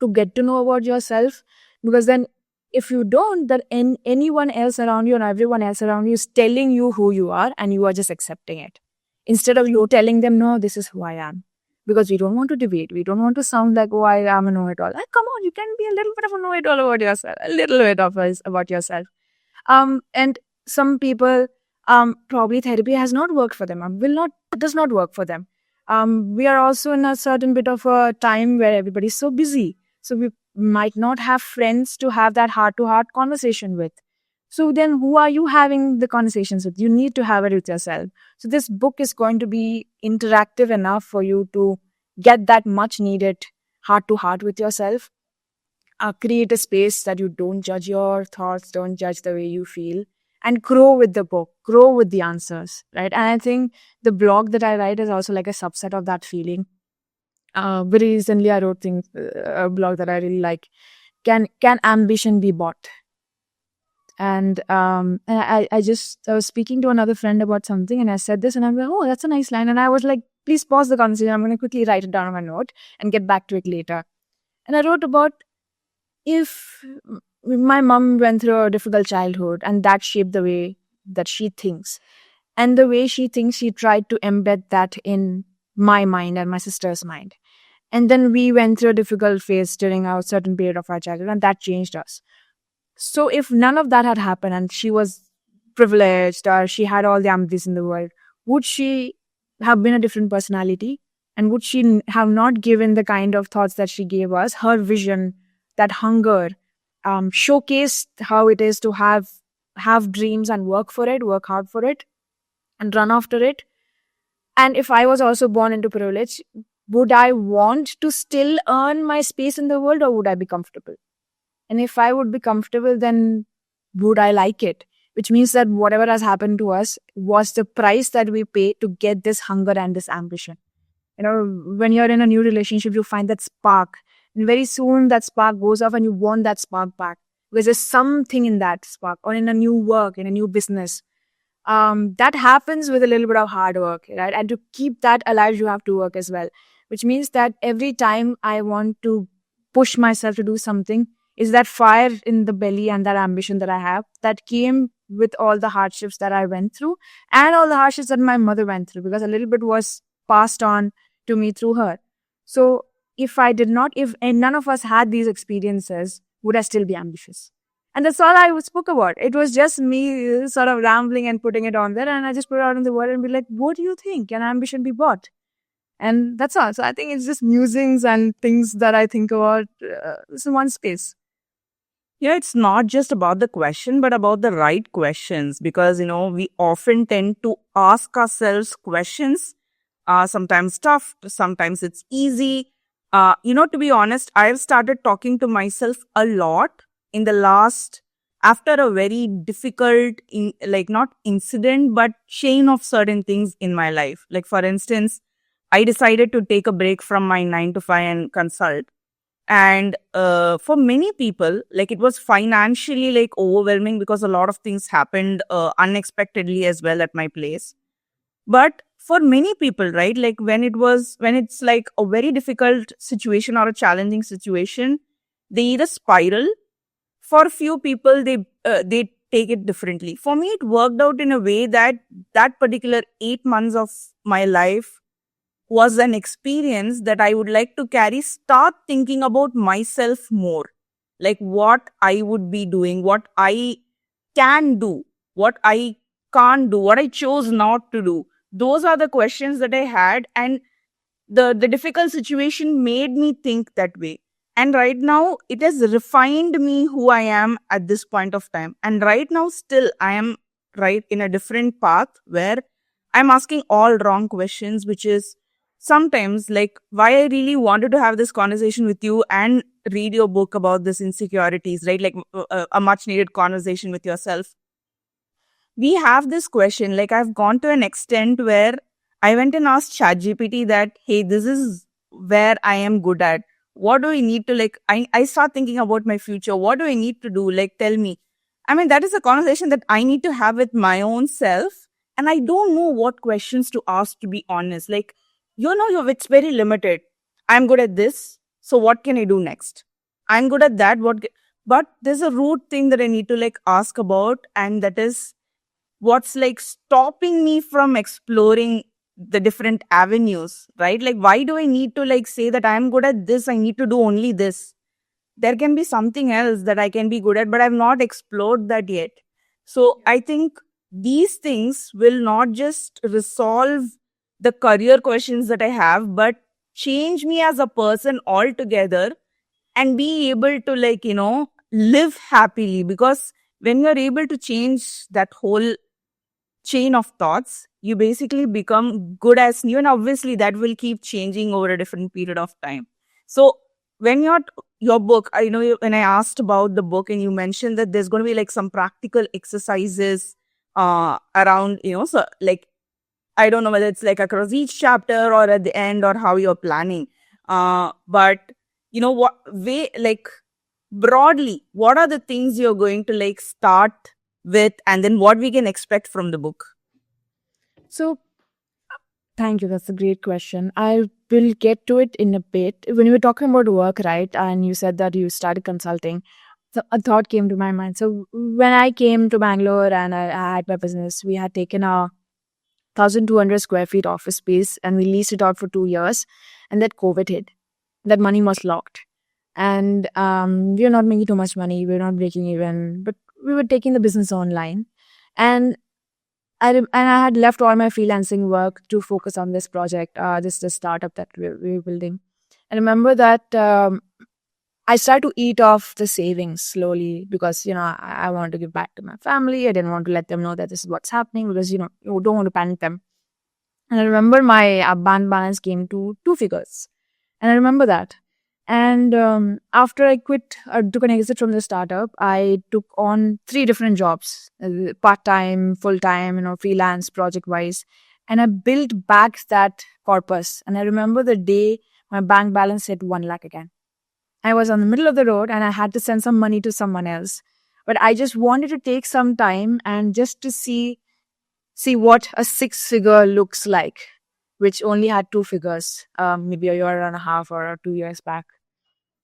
to get to know about yourself? Because then if you don't, then anyone else around you and everyone else around you is telling you who you are, and you are just accepting it. Instead of you telling them, no, this is who I am. Because we don't want to debate. We don't want to sound like, oh, I am a know-it-all. Come on, you can be a little bit of a know-it-all about yourself. A little bit of us about yourself. And some people, probably therapy has not worked for them. Does not work for them. We are also in a certain bit of a time where everybody's so busy. So we might not have friends to have that heart-to-heart conversation with. So then who are you having the conversations with? You need to have it with yourself. So this book is going to be interactive enough for you to get that much needed heart-to-heart with yourself. Create a space that you don't judge your thoughts, don't judge the way you feel, and grow with the book, grow with the answers, right? And I think the blog that I write is also like a subset of that feeling. Very recently, I wrote a blog that I really like. Can ambition be bought? And I was speaking to another friend about something, and I said this, and I'm like, oh, that's a nice line. And I was like, please pause the conversation. I'm going to quickly write it down on my note and get back to it later. And I wrote about, if my mom went through a difficult childhood and that shaped the way that she thinks, and the way she thinks, she tried to embed that in my mind and my sister's mind. And then we went through a difficult phase during a certain period of our childhood, and that changed us. So if none of that had happened and she was privileged or she had all the ambitions in the world, would she have been a different personality? And would she have not given the kind of thoughts that she gave us? Her vision, that hunger, showcased how it is to have dreams and work hard for it, and run after it. And if I was also born into privilege, would I want to still earn my space in the world, or would I be comfortable? And if I would be comfortable, then would I like it? Which means that whatever has happened to us was the price that we pay to get this hunger and this ambition. You know, when you're in a new relationship, you find that spark. And very soon that spark goes off and you want that spark back. Because there's something in that spark, or in a new work, in a new business. That happens with a little bit of hard work, right? And to keep that alive, you have to work as well. Which means that every time I want to push myself to do something, is that fire in the belly and that ambition that I have that came with all the hardships that I went through, and all the hardships that my mother went through, because a little bit was passed on to me through her. So if none of us had these experiences, would I still be ambitious? And that's all I spoke about. It was just me sort of rambling and putting it on there, and I just put it out in the world and be like, what do you think? Can ambition be bought? And that's all. So I think it's just musings and things that I think about in one space. Yeah, it's not just about the question, but about the right questions, because, we often tend to ask ourselves questions, sometimes tough, sometimes it's easy. To be honest, I've started talking to myself a lot in the last, after a very difficult, not incident, but chain of certain things in my life. Like, for instance, I decided to take a break from my 9 to 5 and consult. And for many people, it was financially overwhelming, because a lot of things happened unexpectedly as well at my place. But for many people, right, when it's like a very difficult situation or a challenging situation, they either spiral. For a few people, they take it differently. For me, it worked out in a way that particular 8 months of my life was an experience that I would like to start thinking about myself more. Like what I would be doing, what I can do, what I can't do, what I chose not to do. Those are the questions that I had, and the difficult situation made me think that way. And right now, it has refined me who I am at this point of time. And right now, still, I am right in a different path where I'm asking all wrong questions, which is sometimes why I really wanted to have this conversation with you and read your book about this insecurities, right? A much needed conversation with yourself. We have this question, I've gone to an extent where I went and asked ChatGPT that, hey, this is where I am good at. What do I need to I start thinking about my future. What do I need to do? Tell me. I mean, that is a conversation that I need to have with my own self. and I don't know what questions to ask, to be honest. Like, it's very limited. I'm good at this, so what can I do next? I'm good at that. But there's a root thing that I need to like ask about, and that is what's like stopping me from exploring the different avenues, right? Like, why do I need to like say that I'm good at this? I need to do only this. There can be something else that I can be good at, but I've not explored that yet. So I think these things will not just resolve the career questions that I have, but change me as a person altogether and be able to, like, live happily. Because when you're able to change that whole chain of thoughts, you basically become good as new, and obviously that will keep changing over a different period of time. So when your book, when I asked about the book and you mentioned that there's going to be like some practical exercises around, so like I don't know whether it's like across each chapter or at the end or how you're planning. But what way, like, broadly, what are the things you're going to like start with, and then what we can expect from the book? So, thank you. That's a great question. I will get to it in a bit. When you were talking about work, right, and you said that you started consulting, so a thought came to my mind. So, when I came to Bangalore and I had my business, we had taken a 1,200 square feet office space and we leased it out for 2 years. And that COVID hit. That money was locked. And we were not making too much money. We were not breaking even, but we were taking the business online. And I had left all my freelancing work to focus on this project, this startup that we were building. I remember that I started to eat off the savings slowly because, I wanted to give back to my family. I didn't want to let them know that this is what's happening because, you don't want to panic them. And I remember my bank balance came to 2 figures. And I remember that. And after I took an exit from the startup, I took on 3 different jobs, part-time, full-time, freelance, project-wise. And I built back that corpus. And I remember the day my bank balance hit 1 lakh again. I was on the middle of the road and I had to send some money to someone else. But I just wanted to take some time and just to see what a 6-figure looks like, which only had 2 figures, maybe a year and a half or 2 years back.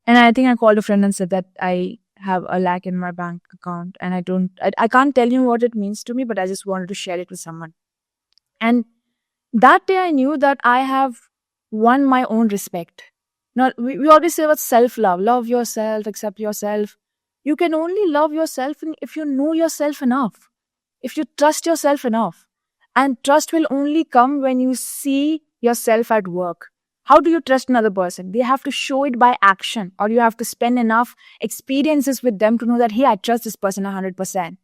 And I think I called a friend and said that I have 1 lakh in my bank account and I can't tell you what it means to me, but I just wanted to share it with someone. And that day I knew that I have won my own respect. Now, we always say about self-love. Love yourself, accept yourself. You can only love yourself if you know yourself enough, if you trust yourself enough. And trust will only come when you see yourself at work. How do you trust another person? They have to show it by action, or you have to spend enough experiences with them to know that, hey, I trust this person 100%.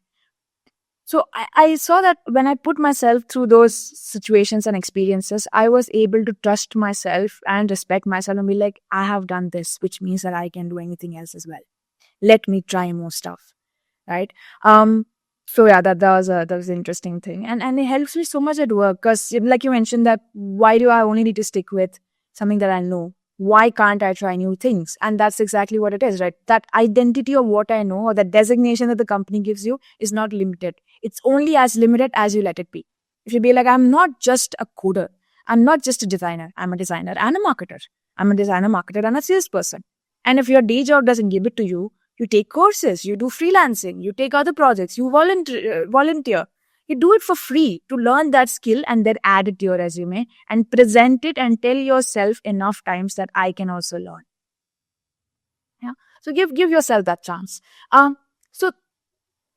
So I saw that when I put myself through those situations and experiences, I was able to trust myself and respect myself and be like, I have done this, which means that I can do anything else as well. Let me try more stuff, right? So yeah, that was an interesting thing, and it helps me so much at work because, like you mentioned, that why do I only need to stick with something that I know? Why can't I try new things? And that's exactly what it is, right? That identity of what I know, or that designation that the company gives you, is not limited. It's only as limited as you let it be. If you be like, I'm not just a coder, I'm not just a designer, I'm a designer and a marketer. I'm a designer, marketer, and a salesperson. And if your day job doesn't give it to you, you take courses, you do freelancing, you take other projects, you volunteer. You do it for free to learn that skill and then add it to your resume and present it and tell yourself enough times that I can also learn. Yeah. So give yourself that chance. So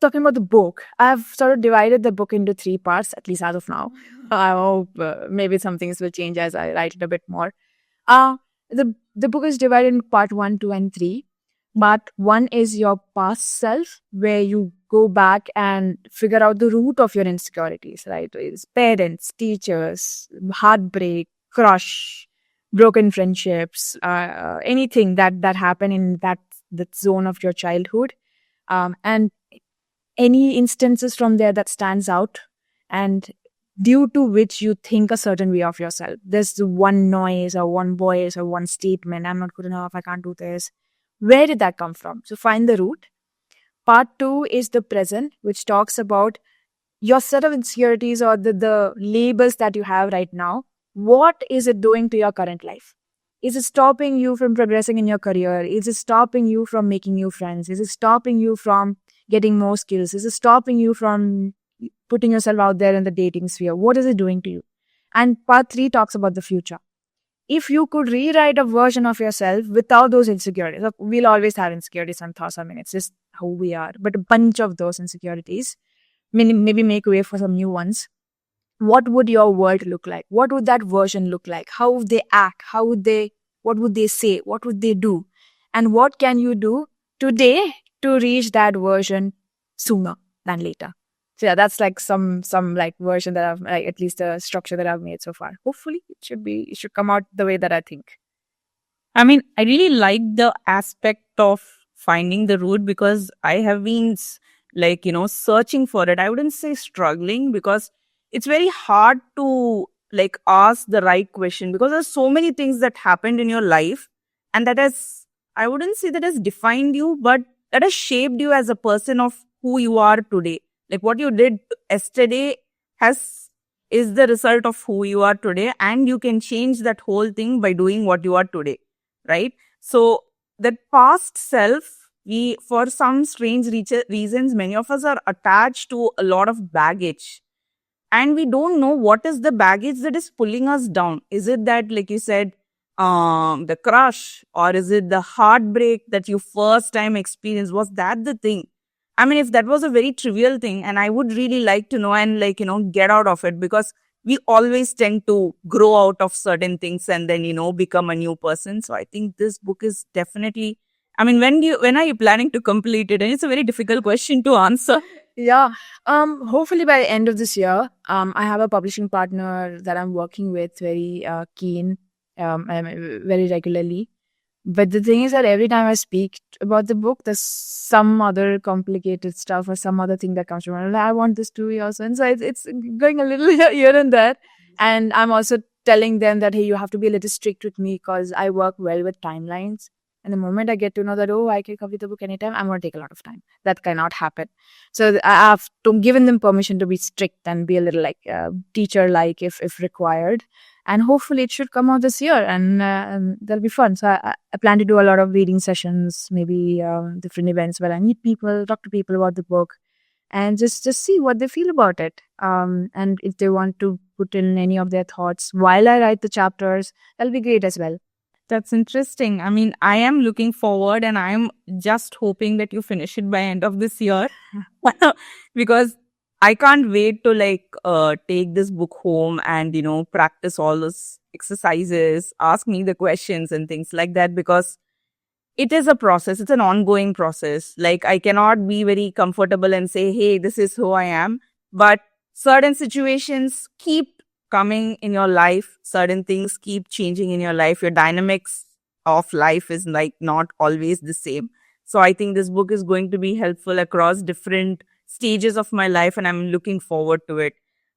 talking about the book, I've sort of divided the book into 3 parts, at least as of now. I hope maybe some things will change as I write it a bit more. The book is divided into part 1, 2, and 3. Part 1 is your past self, where you go back and figure out the root of your insecurities, right? It's parents, teachers, heartbreak, crush, broken friendships, anything that happened in that zone of your childhood, and any instances from there that stands out and due to which you think a certain way of yourself. There's one noise or one voice or one statement, I'm not good enough, I can't do this. Where did that come from? So find the root. Part 2 is the present, which talks about your set of insecurities or the labels that you have right now, what is it doing to your current life? Is it stopping you from progressing in your career? Is it stopping you from making new friends? Is it stopping you from getting more skills? Is it stopping you from putting yourself out there in the dating sphere? What is it doing to you? And part 3 talks about the future. If you could rewrite a version of yourself without those insecurities, look, we'll always have insecurities and thoughts. I mean, it's just how we are. But a bunch of those insecurities, maybe make way for some new ones. What would your world look like? What would that version look like? How would they act? What would they say? What would they do? And what can you do today to reach that version sooner than later? So yeah, that's like some like version that I've like, at least a structure that I've made so far. Hopefully it should come out the way that I think. I mean, I really like the aspect of finding the route because I have been searching for it. I wouldn't say struggling because it's very hard to like ask the right question because there's so many things that happened in your life and that has, I wouldn't say that has defined you, but that has shaped you as a person of who you are today. Like what you did yesterday has is the result of who you are today, and you can change that whole thing by doing what you are today, right? So that past self, we, for some strange reasons, many of us are attached to a lot of baggage, and we don't know what is the baggage that is pulling us down. Is it that, like you said, the crush, or is it the heartbreak that you first time experienced? Was that the thing? I mean, if that was a very trivial thing, and I would really like to know and get out of it, because we always tend to grow out of certain things and then, become a new person. So I think this book is definitely, I mean, when are you planning to complete it? And it's a very difficult question to answer. Yeah. Hopefully by the end of this year. I have a publishing partner that I'm working with very keen, very regularly. But the thing is that every time I speak about the book, there's some other complicated stuff or some other thing that comes to mind. I want this 2 years. And so it's going a little here and there. And I'm also telling them that, hey, you have to be a little strict with me because I work well with timelines. And the moment I get to know that, oh, I can complete the book anytime, I'm going to take a lot of time. That cannot happen. So I have given them permission to be strict and be a little like teacher-like if required. And hopefully it should come out this year, and that'll be fun. So I plan to do a lot of reading sessions, maybe different events where I meet people, talk to people about the book, and just see what they feel about it. And if they want to put in any of their thoughts while I write the chapters, that'll be great as well. That's interesting. I mean, I am looking forward, and I'm just hoping that you finish it by end of this year because I can't wait to take this book home and, practice all those exercises, ask me the questions and things like that, because it is a process. It's an ongoing process. Like, I cannot be very comfortable and say, hey, this is who I am. But certain situations keep coming in your life. Certain things keep changing in your life. Your dynamics of life is not always the same. So I think this book is going to be helpful across different stages of my life, and I'm looking forward to it.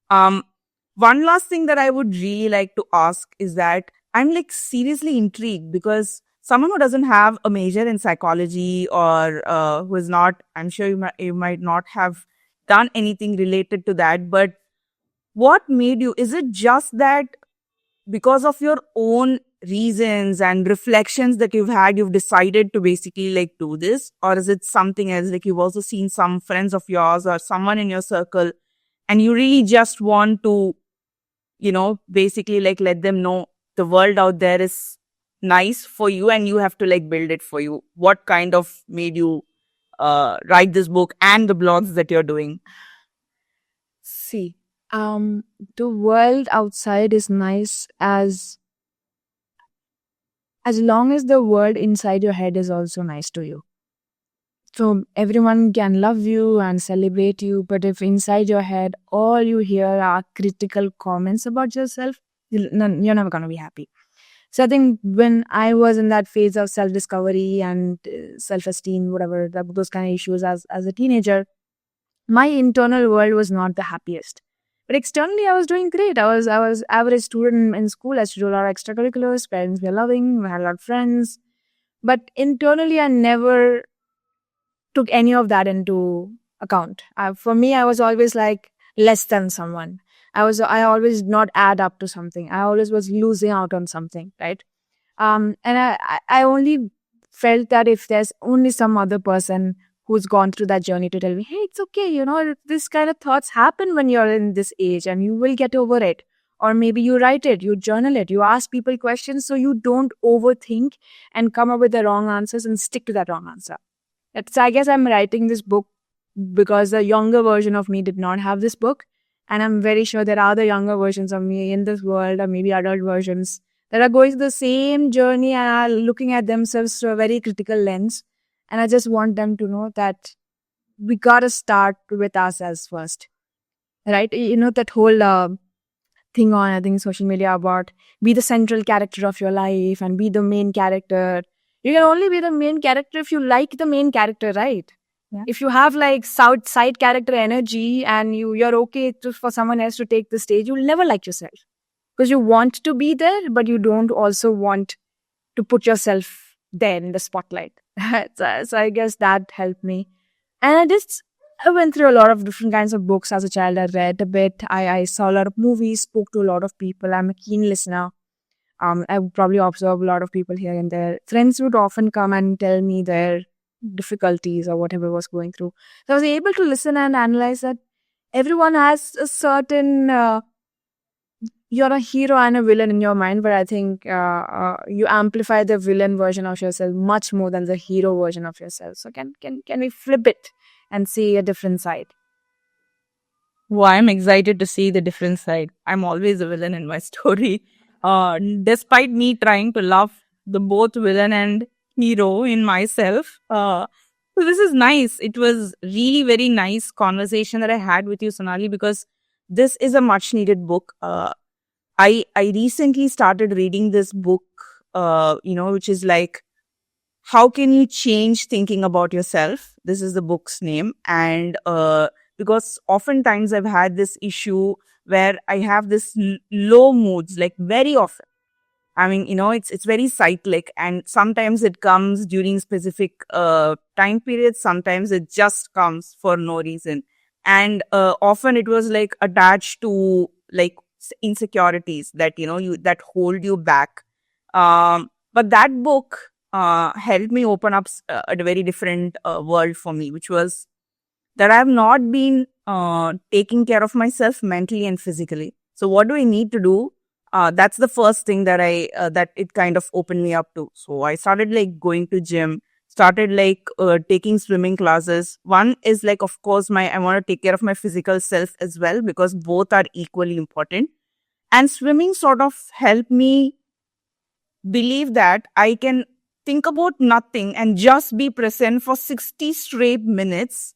One last thing that I would really like to ask is that I'm seriously intrigued, because someone who doesn't have a major in psychology, or who is not, I'm sure you might not have done anything related to that, but what made you, is it just that because of your own reasons and reflections that you've had, you've decided to basically do this? Or is it something else, like you've also seen some friends of yours or someone in your circle and you really just want to, basically let them know the world out there is nice for you and you have to build it for you? What kind of made you write this book and the blogs that you're doing? See, the world outside is nice as long as the world inside your head is also nice to you. So everyone can love you and celebrate you, but if inside your head all you hear are critical comments about yourself, you're never going to be happy. So I think when I was in that phase of self-discovery and self-esteem, whatever, those kind of issues as a teenager, my internal world was not the happiest. But externally, I was doing great. I was average student in school. I used to do a lot of extracurriculars. Parents were loving. I had a lot of friends. But internally, I never took any of that into account. For me, I was always like, less than someone. I always did not add up to something. I always was losing out on something, right? And I only felt that if there's only some other person who's gone through that journey to tell me, hey, it's okay, this kind of thoughts happen when you're in this age and you will get over it. Or maybe you write it, you journal it, you ask people questions so you don't overthink and come up with the wrong answers and stick to that wrong answer. So I guess I'm writing this book because the younger version of me did not have this book. And I'm very sure there are the younger versions of me in this world, or maybe adult versions, that are going through the same journey and are looking at themselves through a very critical lens. And I just want them to know that we gotta start with ourselves first, right? That whole thing on, I think, social media about be the central character of your life and be the main character. You can only be the main character if you like the main character, right? Yeah. If you have like side character energy and you're okay for someone else to take the stage, you'll never like yourself because you want to be there, but you don't also want to put yourself there in the spotlight. So I guess that helped me. And I went through a lot of different kinds of books as a child. I read a bit. I saw a lot of movies, spoke to a lot of people. I'm a keen listener. I would probably observe a lot of people here and there. Friends would often come and tell me their difficulties or whatever was going through. So I was able to listen and analyze that everyone has a certain, you're a hero and a villain in your mind, but I think you amplify the villain version of yourself much more than the hero version of yourself. So can we flip it and see a different side? Well, I'm excited to see the different side. I'm always a villain in my story. Despite me trying to love the both villain and hero in myself. So this is nice. It was really very nice conversation that I had with you, Sonali, because this is a much needed book. I recently started reading this book, which is like, how can you change thinking about yourself? This is the book's name. And because oftentimes I've had this issue where I have this low moods, like very often. I mean, it's very cyclic, and sometimes it comes during specific time periods. Sometimes it just comes for no reason. And often it was like attached to like insecurities that, that hold you back. But that book helped me open up a very different world for me, which was that I have not been taking care of myself mentally and physically. So what do I need to do? That's the first thing that that it kind of opened me up to. So I started like going to gym, started like taking swimming classes. One is like, of course, I want to take care of my physical self as well, because both are equally important. And swimming sort of helped me believe that I can think about nothing and just be present for 60 straight minutes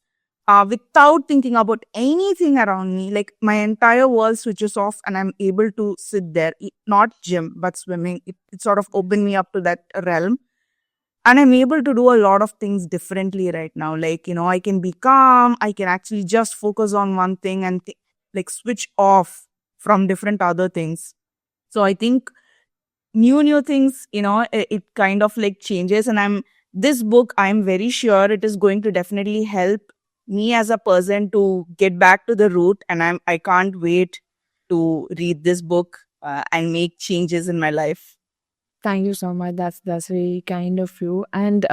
without thinking about anything around me. Like my entire world switches off and I'm able to sit there. Not gym, but swimming. It sort of opened me up to that realm. And I'm able to do a lot of things differently right now. Like, I can be calm. I can actually just focus on one thing and like switch off from different other things. So I think new things, it kind of like changes. And this book, I'm very sure it is going to definitely help me as a person to get back to the root. And I can't wait to read this book and make changes in my life. Thank you so much. That's very kind of you. And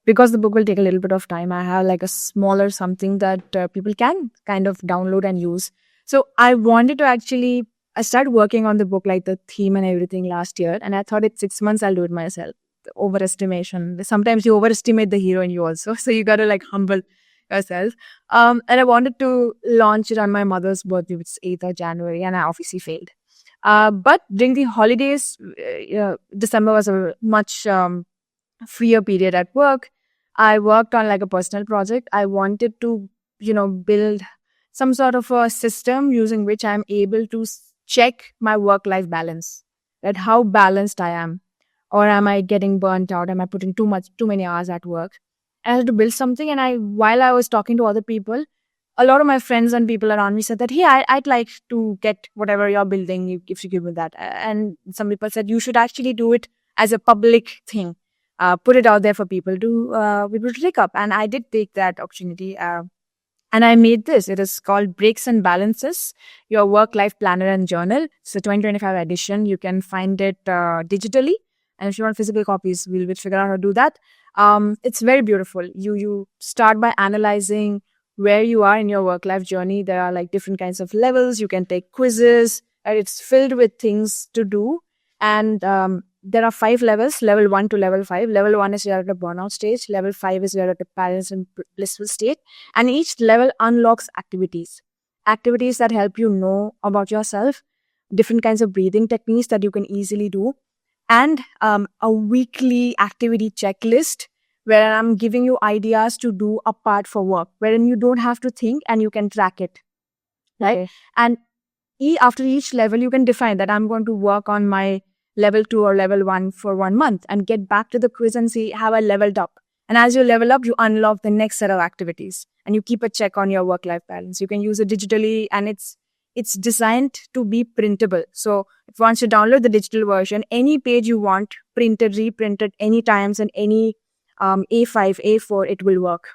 because the book will take a little bit of time, I have like a smaller something that people can kind of download and use. So I wanted to I started working on the book, like the theme and everything last year. And I thought it's 6 months, I'll do it myself. Overestimation. Sometimes you overestimate the hero in you also. So you got to like humble yourself. And I wanted to launch it on my mother's birthday, which is 8th of January. And I obviously failed. But during the holidays, December was a much freer period at work. I worked on like a personal project. I wanted to, build some sort of a system using which I'm able to check my work-life balance, right? How balanced I am, or am I getting burnt out? Am I putting too many hours at work? I had to build something, and while I was talking to other people, a lot of my friends and people around me said that, hey, I'd like to get whatever you're building if you give me that. And some people said you should actually do it as a public thing, put it out there for people to take up. And I did take that opportunity. And I made this. It is called Breaks and Balances, your work-life planner and journal. It's a 2025 edition. You can find it digitally. And if you want physical copies, we'll figure out how to do that. It's very beautiful. You start by analyzing where you are in your work-life journey. There are like different kinds of levels. You can take quizzes. And it's filled with things to do. And there are 5 levels, level 1 to level 5. Level 1 is you're at a burnout stage. Level 5 is you're at a balance and blissful state. And each level unlocks activities that help you know about yourself, different kinds of breathing techniques that you can easily do, and a weekly activity checklist where I'm giving you ideas to do apart for work, wherein you don't have to think and you can track it. Right. Okay. And after each level, you can define that I'm going to work on my level 2 or level 1 for 1 month and get back to the quiz and see have I leveled up. And as you level up, you unlock the next set of activities and you keep a check on your work-life balance. You can use it digitally, and it's designed to be printable. So if once you download the digital version, any page you want, printed, reprinted, any times and any A5, A4, it will work.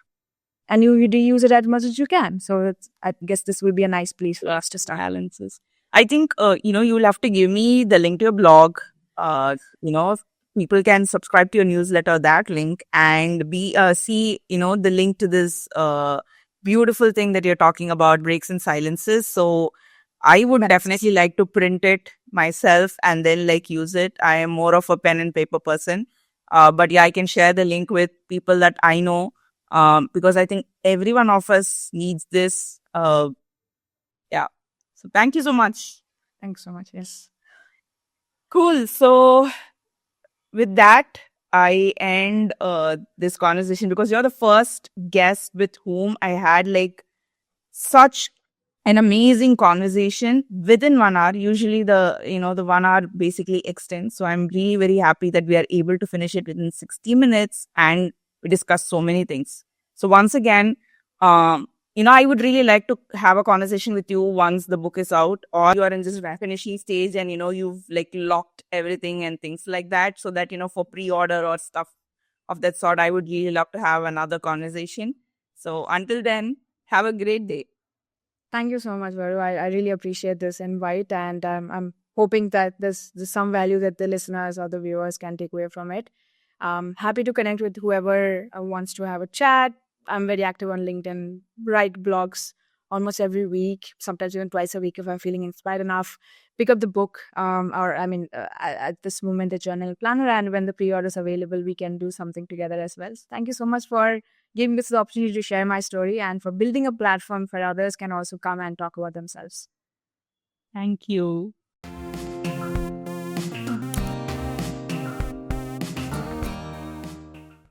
And you reuse it as much as you can. So I guess this will be a nice place for us to start. Balances. I think, you'll have to give me the link to your blog. People can subscribe to your newsletter, that link, and see, the link to this beautiful thing that you're talking about, Breaks and Silences. So I would definitely like to print it myself and then use it. I am more of a pen and paper person. But yeah, I can share the link with people that I know, because I think every one of us needs this. Yeah. So thank you so much. Thanks so much. Yes. Cool. So with that, I end this conversation because you're the first guest with whom I had such an amazing conversation within 1 hour. Usually the 1 hour basically extends. So I'm really very happy that we are able to finish it within 60 minutes and we discussed so many things. So once again, I would really like to have a conversation with you once the book is out, or you are in this finishing stage and, you've locked everything and things like that, so that, for pre-order or stuff of that sort, I would really love to have another conversation. So until then, have a great day. Thank you so much, Varu. I really appreciate this invite, and I'm hoping that there's some value that the listeners or the viewers can take away from it. Happy to connect with whoever wants to have a chat. I'm very active on LinkedIn, write blogs almost every week, sometimes even twice a week if I'm feeling inspired enough. Pick up the book, at this moment, the journal planner, and when the pre-order is available, we can do something together as well. So thank you so much for giving us the opportunity to share my story and for building a platform for others can also come and talk about themselves. Thank you.